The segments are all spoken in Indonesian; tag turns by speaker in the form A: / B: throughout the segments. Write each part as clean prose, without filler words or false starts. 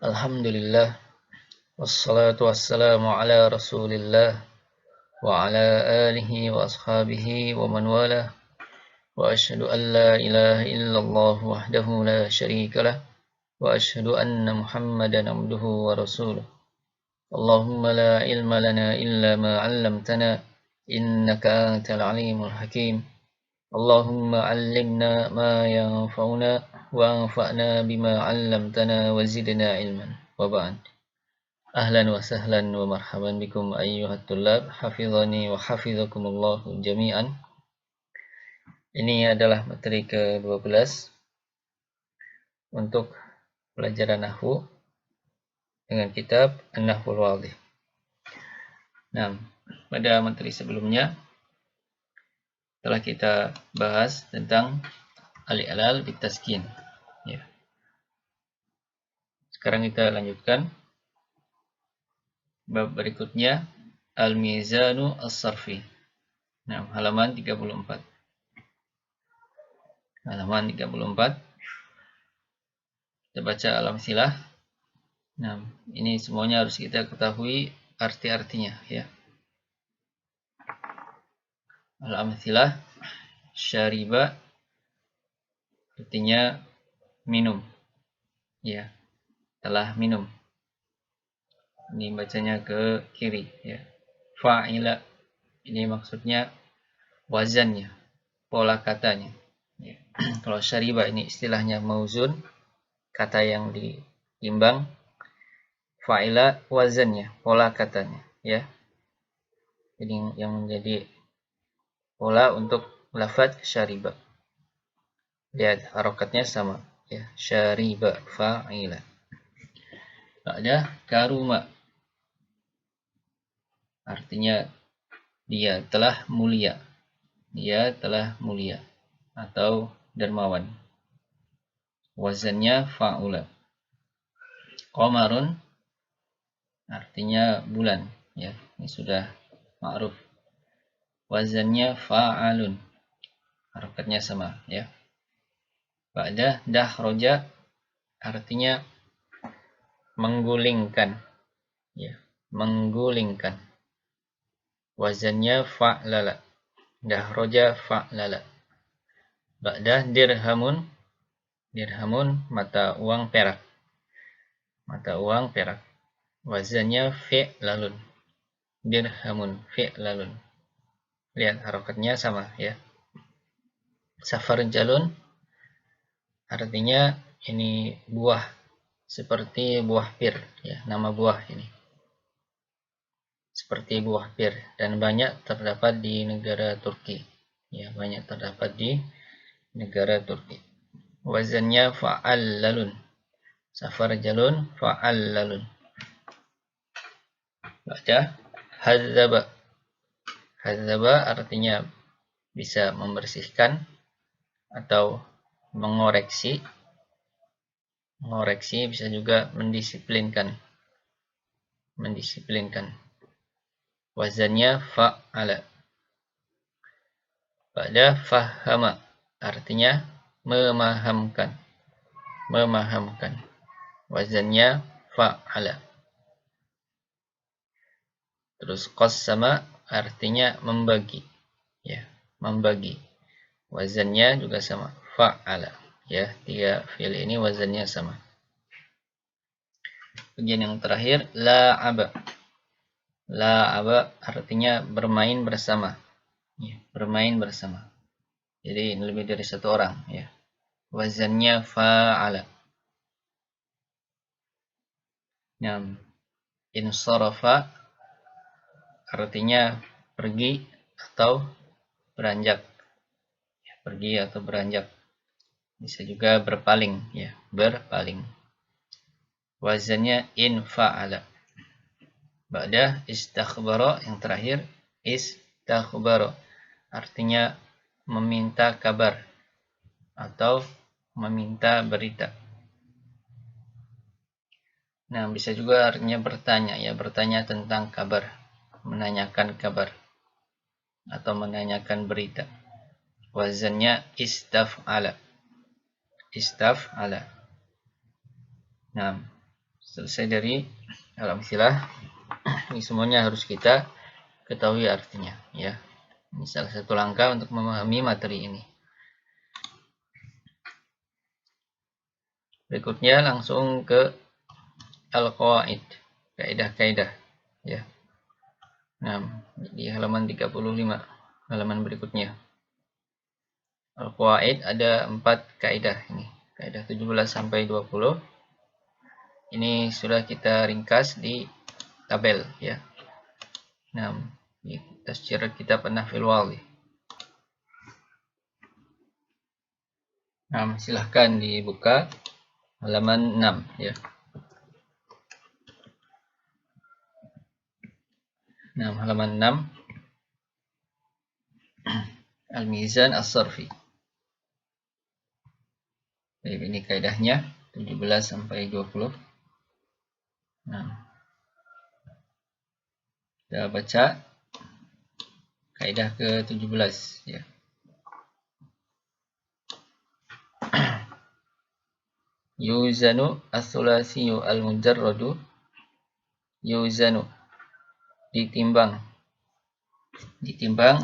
A: Alhamdulillah, wassalatu wassalamu ala rasulillah, wa ala alihi wa ashabihi wa man wala, wa ashhadu an la ilaha illallah wahdahu la syarika lah, wa ashhadu anna muhammadan abduhu wa rasuluh. Allahumma la ilma lana illa ma 'allamtana, innaka antal alimul hakim. Allahumma 'allimna ma yanfa'una wa anfa'na bima 'allamtana wa zidna ilman. Wa ba'd. Ahlan wa sahlan wa marhaban bikum ayyuhat tullab, hafizani wa hafizakumullahu jami'an. Ini adalah materi ke-12 untuk pelajaran nahwu dengan kitab An-Nahwul Wadhih. Nah, pada materi sebelumnya telah kita bahas tentang al-i'lal bitaskin. Ya. Sekarang kita lanjutkan bab berikutnya, al-mizanu as-sarfi. Nah, halaman 34. Halaman 34. Kita baca al-amsilah. Nah, ini semuanya harus kita ketahui arti-artinya, ya. Al-amsilah, syariba artinya minum. Ya, telah minum. Ini bacanya ke kiri, ya. Fa'ila, ini maksudnya wazannya, pola katanya. Ya. Kalau syariba ini istilahnya mauzun, kata yang diimbang. Fa'ila wazannya, pola katanya, ya. Jadi yang menjadi pola untuk lafaz syariba. Lihat harokatnya sama, ya. Syariba fa'ila. Ada karuma, artinya dia telah mulia. Dia telah mulia atau dermawan. Wazannya fa'ula. Qamarun artinya bulan, ya. Ini sudah ma'ruf. Wazannya fa'alun. Harokatnya sama, ya. Ba'da dahroja artinya menggulingkan, ya. Menggulingkan. Wazannya fa'lala. Dahroja fa'lala. Ba'da dirhamun. Dirhamun mata uang perak. Mata uang perak. Wazannya fi'lalun. Dirhamun fi'lalun. Lihat harokatnya sama, ya. Safarjalun artinya ini buah, seperti buah pir, ya, nama buah ini. Seperti buah pir dan banyak terdapat di negara Turki. Ya, banyak terdapat di negara Turki. Wazannya fa'allalun. Safarjalun fa'allalun. Baca hadzaba. Hadzaba artinya bisa membersihkan atau mengoreksi. Mengoreksi bisa juga mendisiplinkan. Mendisiplinkan. Wazannya fa'ala. Pada fahama artinya memahamkan. Memahamkan. Wazannya fa'ala. Terus qassama artinya membagi, ya, membagi. Wazannya juga sama, fa'ala, ya. Tiga fi'il ini wazannya sama. Bagian yang terakhir, la'aba. La'aba artinya bermain bersama, ya, bermain bersama. Jadi lebih dari satu orang, ya. Wazannya fa'ala. Nah, insarafa artinya pergi atau beranjak, ya, pergi atau beranjak. Bisa juga berpaling, ya, berpaling. Wazannya infa'ala. Ba'da istakhbara, yang terakhir istakhbara artinya meminta kabar atau meminta berita. Nah, bisa juga artinya bertanya, ya, bertanya tentang kabar, menanyakan kabar atau menanyakan berita. Wazannya istaf'ala. Istaf'ala. Nah, selesai dari al-amtsilah. Ini semuanya harus kita ketahui artinya, ya. Ini salah satu langkah untuk memahami materi ini. Berikutnya langsung ke al-qawaid, kaidah-kaidah, ya. Nah, di halaman 35, halaman berikutnya. Al-qawaid ada 4 kaidah ini. Kaidah 17 sampai 20. Ini sudah kita ringkas di tabel, ya. Nah, ini tasjir kitab an-nahfil wadih. Nah, silahkan dibuka halaman 6, ya. Nah, halaman 6. Al-mizan as-sarfi. Ini kaidahnya 17 sampai 20. Nah, kita baca kaidah ke-17, ya. Yuzanu as-sulasiyu al-mujarradu. Yuzanu, ditimbang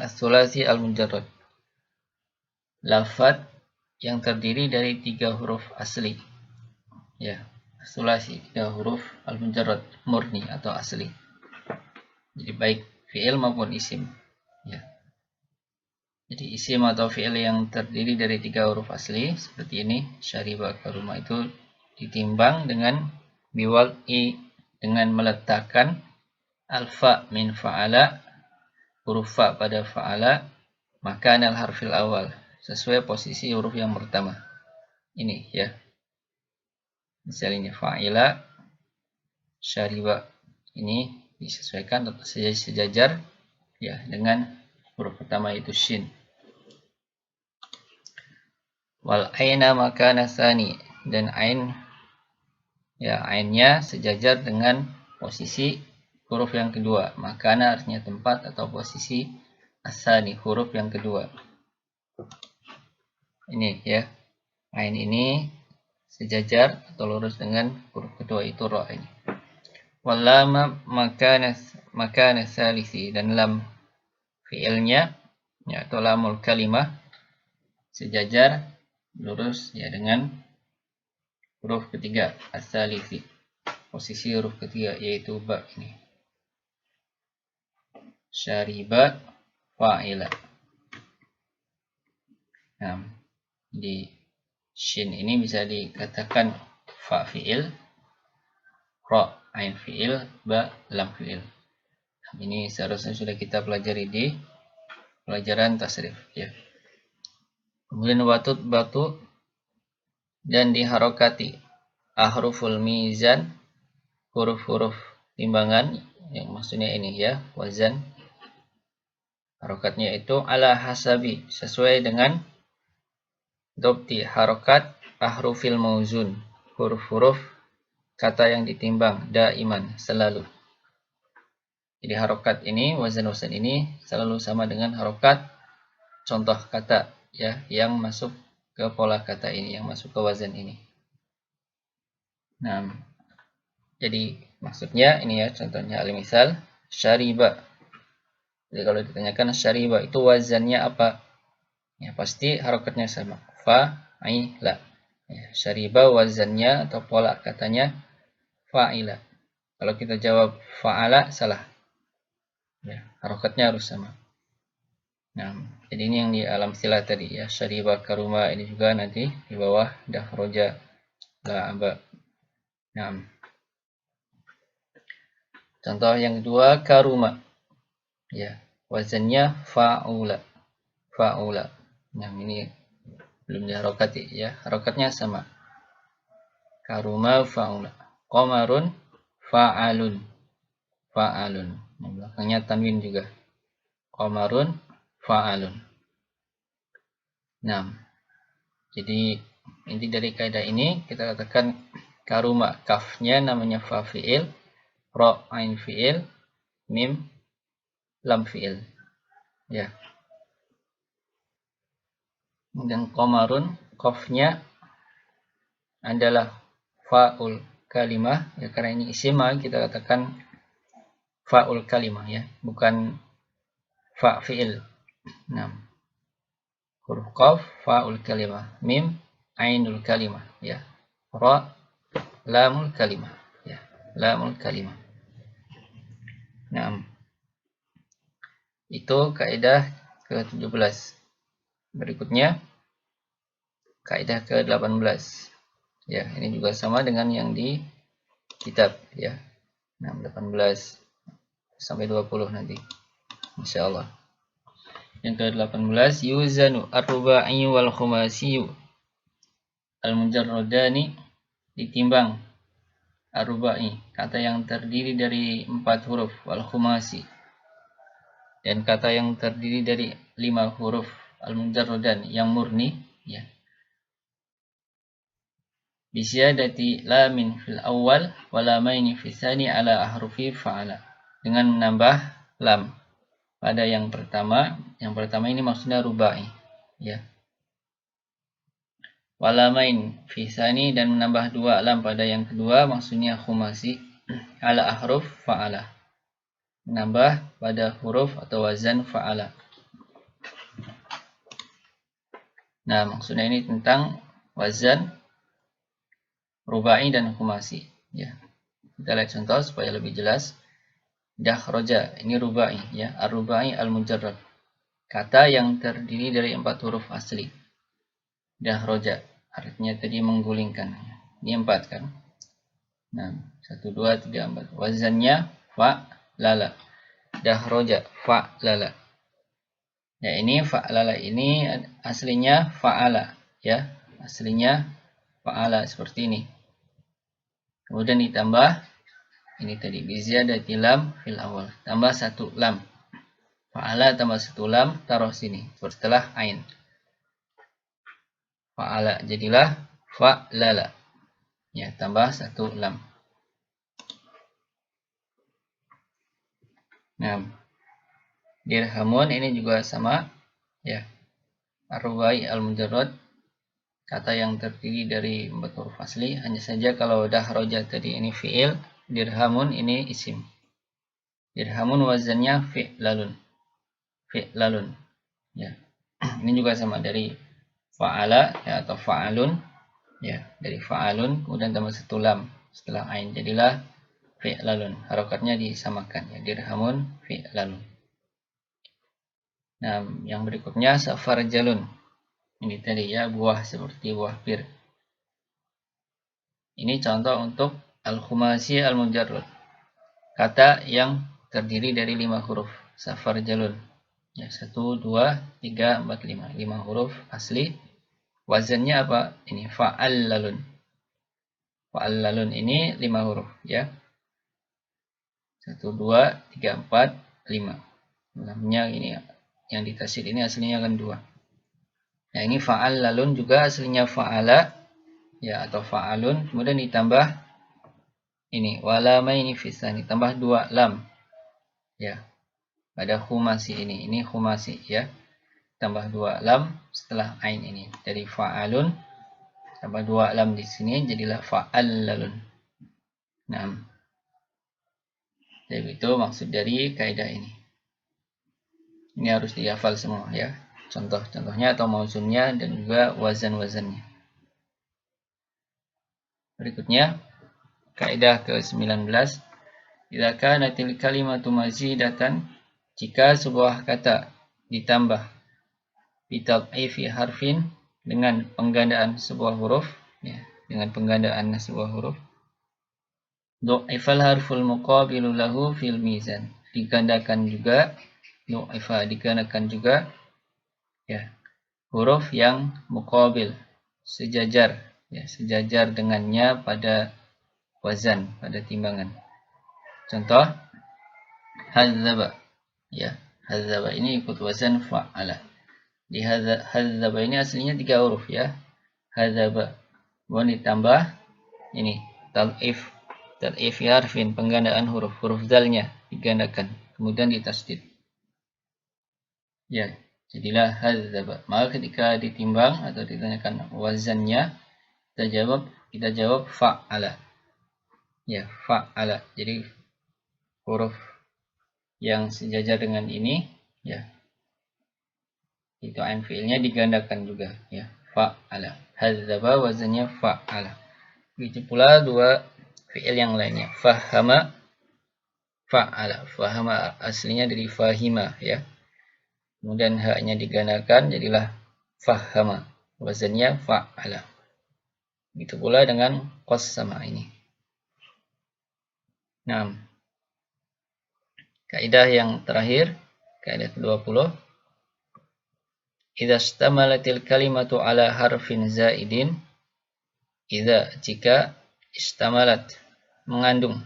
A: as-sulasi al-mujarrad, lafaz yang terdiri dari 3 huruf asli, ya. Sulasi 3 huruf al-mujarrad, murni atau asli, jadi baik fi'il maupun isim, ya. Jadi isim atau fi'il yang terdiri dari 3 huruf asli seperti ini, syariba, karuma, itu ditimbang dengan biwal i, dengan meletakkan alfa min fa'ala, huruf fa pada fa'ala, makan al-harfil awal, sesuai posisi huruf yang pertama. Ini, ya. Misalnya fa'ila, syariba, ini disesuaikan atau sejajar, ya, dengan huruf pertama itu shin. Wal aina makana tsani, dan ain, ya, ainnya sejajar dengan posisi huruf yang kedua. Makana artinya tempat atau posisi, asani huruf yang kedua. Ini, ya, ain ini sejajar atau lurus dengan huruf kedua itu ra ini. Wal lam makana salisi, dan lam fi'ilnya, ya, atau lamul kalimah sejajar lurus, ya, dengan huruf ketiga as-salisi, posisi huruf ketiga yaitu ba ini. Syariba, fa'ila. Nah, di shin ini bisa dikatakan fa fi'il, ra ain fi'il, ba lam fi'il. Ini seharusnya sudah kita pelajari di pelajaran tasrif, ya. Kemudian batu dan diharokati ahruful mizan, huruf-huruf timbangan, yang maksudnya ini, ya, wazan. Harokatnya itu ala hasabi, sesuai dengan dobti harokat ahrufil mauzun, huruf-huruf kata yang ditimbang, daiman, selalu. Jadi harokat ini, wazan-wazan ini selalu sama dengan harokat contoh kata, ya, yang masuk ke pola kata ini, yang masuk ke wazan ini. Nah, jadi maksudnya ini, ya, contohnya al-misal syariba. Jadi kalau ditanyakan syariba itu wazannya apa, ya, pasti harokatnya sama, fa'ila, ya. Syariba wazannya atau pola katanya fa'ila. Kalau kita jawab fa'ala, salah, ya, harokatnya harus sama. Nah, jadi ini yang di alam istilah tadi, ya, syariba, karuma, ini juga nanti di bawah dafroja, la'aba. Nah, contoh yang kedua karuma, ya, wazannya fa'ula. Nah, ini belum diharokati, ya, harokatnya sama, karuma, fa'ula. Qamarun, fa'alun. Nah, belakangnya tanwin juga, qamarun, fa'alun. Nah, jadi inti dari kaidah ini kita katakan karuma, kafnya namanya fa fi'il, ra ain fi'il, mim lam fi'il, ya. Dan qamarun, qafnya adalah fa'ul kalimah, ya karena ini isim maka kita katakan fa'ul kalimah ya, bukan fa fi'il. Nah, huruf qaf fa'ul kalimah, mim ainul kalimah ya, ra lamul kalimah ya, lamul kalimah. Nah, itu kaidah ke-17. Berikutnya kaidah ke-18. Ya, ini juga sama dengan yang di kitab ya. 18 sampai 20 nanti. Insyaallah. Yang ke-18 yuzanu ar-ruba'i wal khumasi al-mujarradani, ditimbang ar-ruba'i, kata yang terdiri dari 4 huruf, wal khumasi, dan kata yang terdiri dari 5 huruf, al-mujarradan, yang murni ya. Bisyadati lamin fil awal wa lamaini fil tsani ala ahrufi fa'ala, dengan menambah lam pada yang pertama. Yang pertama ini maksudnya rubai ya. Walamain fi tsani, dan menambah 2 lam pada yang kedua maksudnya khumasi, ala ahruf fa'ala, menambah pada huruf atau wazan fa'ala. Nah, maksudnya ini tentang wazan rubai dan khumasi ya. Kita lihat contoh supaya lebih jelas. Dakhroja, ini rubai ya, ar-rubai al-mujarrad, kata yang terdiri dari 4 huruf asli. Dakhroja artinya tadi menggulingkan. Ini 4 kan. Nah, 1 2 3 4. Wazannya fa lala. Dakhroja fa lala. Ya, ini fa lala ini aslinya fa'ala ya. Aslinya fa'ala seperti ini. Kemudian ditambah ini tadi biziyadati lam fil awal, tambah 1 lam. Fa'ala tambah 1 lam, taruh sini setelah ain. Fa'ala jadilah fa'lala. Ya, tambah 1 lam. Nah, dirhamun ini juga sama ya. Ar-rubai al-mujarrad, kata yang terdiri dari 4 huruf asli. Hanya saja kalau dahroja tadi ini fi'il, dirhamun ini isim. Dirhamun wazannya fi'lalun. Fi'lalun ya. Ini juga sama dari fa'ala ya, atau fa'alun ya, dari fa'alun kemudian tambah 1 lam setelah ain, jadilah fi'lalun. Harokatnya disamakan ya, dirhamun fi'lalun. Nah, yang berikutnya safarjalun. Ini tadi ya, buah seperti buah pir. Ini contoh untuk al-khumasi al-mujarrad, kata yang terdiri dari 5 huruf. Safarjalun ya, 1 2 3 4 5, 5 huruf asli. Wazannya apa? Ini fa'allalun. Fa'allalun ini 5 huruf ya. 1 2 3 4 5. Lamnya ini yang dikasih ini aslinya kan 2. Nah, ini fa'allalun juga aslinya fa'ala ya, atau fa'alun, kemudian ditambah ini walamaini fi tsani, tambah 2 lam ya. Pada khumasi ini khumasi ya. Tambah 2 lam setelah ain ini. Dari fa'alun tambah 2 lam di sini jadilah fa'allalun. Nah, jadi itu maksud dari kaidah ini. Ini harus dihafal semua ya. Contoh-contohnya atau mauzunnya dan juga wazan-wazannya. Berikutnya kaidah ke-19. Idza kanatil kalimatu mazidatan, jika sebuah kata ditambah bitad'ifi harfin, dengan penggandaan sebuah huruf ya, dengan penggandaan sebuah huruf. Du'ifal harful muqabilu lahu fil mizan, digandakan juga, du'ifa digandakan juga ya, huruf yang muqabil, sejajar ya, sejajar dengannya pada wazan, pada timbangan. Contoh hadzaba ya, hadzaba ini ikut wazan fa'ala. Di hadzaba ini aslinya 3 huruf ya, hadzaba, kemudian ditambah ini tal'if harfin, penggandaan huruf dalnya digandakan kemudian ditasdid ya, jadilah hadzaba. Maka ketika ditimbang atau ditanyakan wazannya, kita jawab fa'ala. ya, fa'ala. Jadi huruf yang sejajar dengan ini, ya, itu ain fiilnya digandakan juga, ya, fa'ala. Hadzaba wazannya fa'ala. Begitu pula dua fiil yang lainnya, fahama, fa'ala. Fahama aslinya dari fahima, ya. Kemudian haknya digandakan jadilah fahama. Wazannya fa'ala. Begitu pula dengan qassama ini. Nah, kaidah yang terakhir, kaidah ke-20. Idza istamalatil kalimatu ala harfin zaidin, jika istamalat mengandung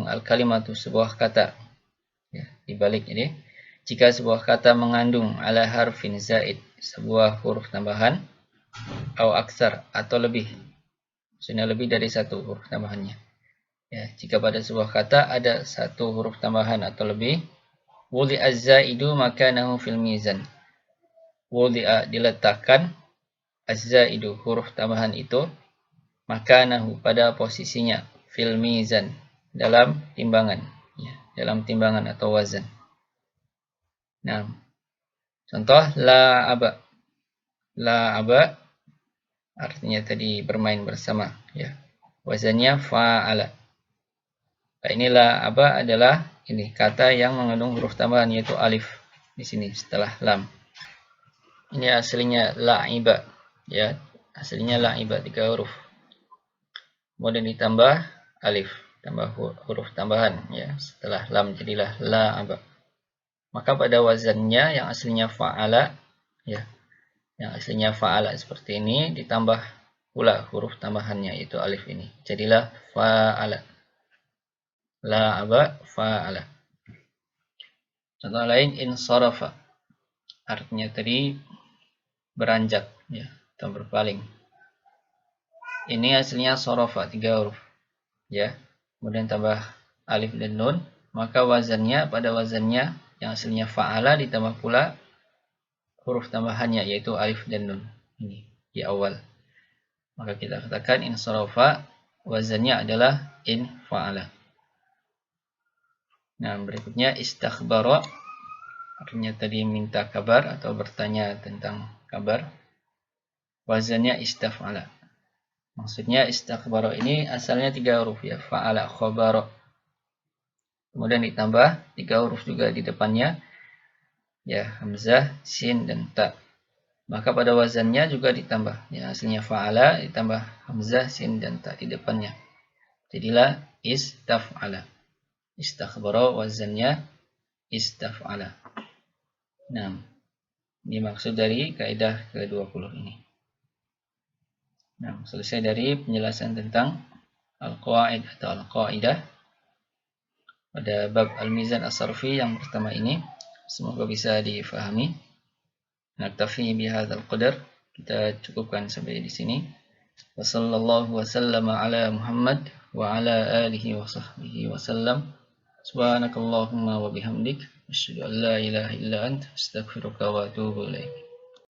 A: al kalimatu sebuah kata, ya, dibalik ini, jika sebuah kata mengandung ala harfin zaid sebuah huruf tambahan, atau aksar atau lebih, maksudnya lebih dari satu huruf tambahannya, ya, jika pada sebuah kata ada satu huruf tambahan atau lebih, wudi az-zaidu makanahu fil mizan, wudi'a diletakkan, az-zaidu huruf tambahan itu, makanahu pada posisinya, fil mizan dalam timbangan, ya, dalam timbangan atau wazan. Nah, contoh la'aba. La'aba artinya tadi bermain bersama, ya. Wazannya fa'ala. Nah, ini la'aba adalah ini kata yang mengandung huruf tambahan yaitu alif di sini setelah lam. Ini aslinya la'iba, ya. Aslinya la'iba 3 huruf. Kemudian ditambah alif, tambah huruf tambahan, ya, setelah lam jadilah la'aba. Maka pada wazannya yang aslinya fa'ala, ya, yang aslinya fa'ala seperti ini, ditambah pula huruf tambahannya yaitu alif ini, jadilah fa'ala. La'aba fa'ala. Contoh lain, insarafa, artinya tadi beranjak, ya, atau berpaling. Ini aslinya sorofa 3 huruf, ya. Kemudian tambah alif dan nun, maka wazannya pada wazannya yang aslinya fa'ala ditambah pula huruf tambahannya yaitu alif dan nun ini di awal. Maka kita katakan insarafa wazannya adalah in fa'ala. Nah, berikutnya istakhbara, artinya tadi minta kabar atau bertanya tentang kabar. Wazannya istaf'ala. Maksudnya istakhbara ini asalnya 3 huruf, ya, fa'ala khabara. Kemudian ditambah 3 huruf juga di depannya, ya, hamzah, sin, dan ta. Maka pada wazannya juga ditambah, ya, aslinya fa'ala ditambah hamzah, sin, dan ta di depannya. Jadilah istaf'ala. Istakhbara wazannya istaf'ala. Nah, ini maksud dari kaidah ke-20 ini. Nah, selesai dari penjelasan tentang al-qawaid atau al-qaidah pada bab al-mizan as-sarfi yang pertama ini. Semoga bisa difahami. Naktafi bihadzal qadar. Kita cukupkan sampai di sini. Wassallallahu wasallama ala Muhammad wa ala alihi wa sahbihi wasallam. Subhanakallahumma wa bihamdik, asyhadu an la ilaha illa anta, astaghfiruka wa atubu ilaik.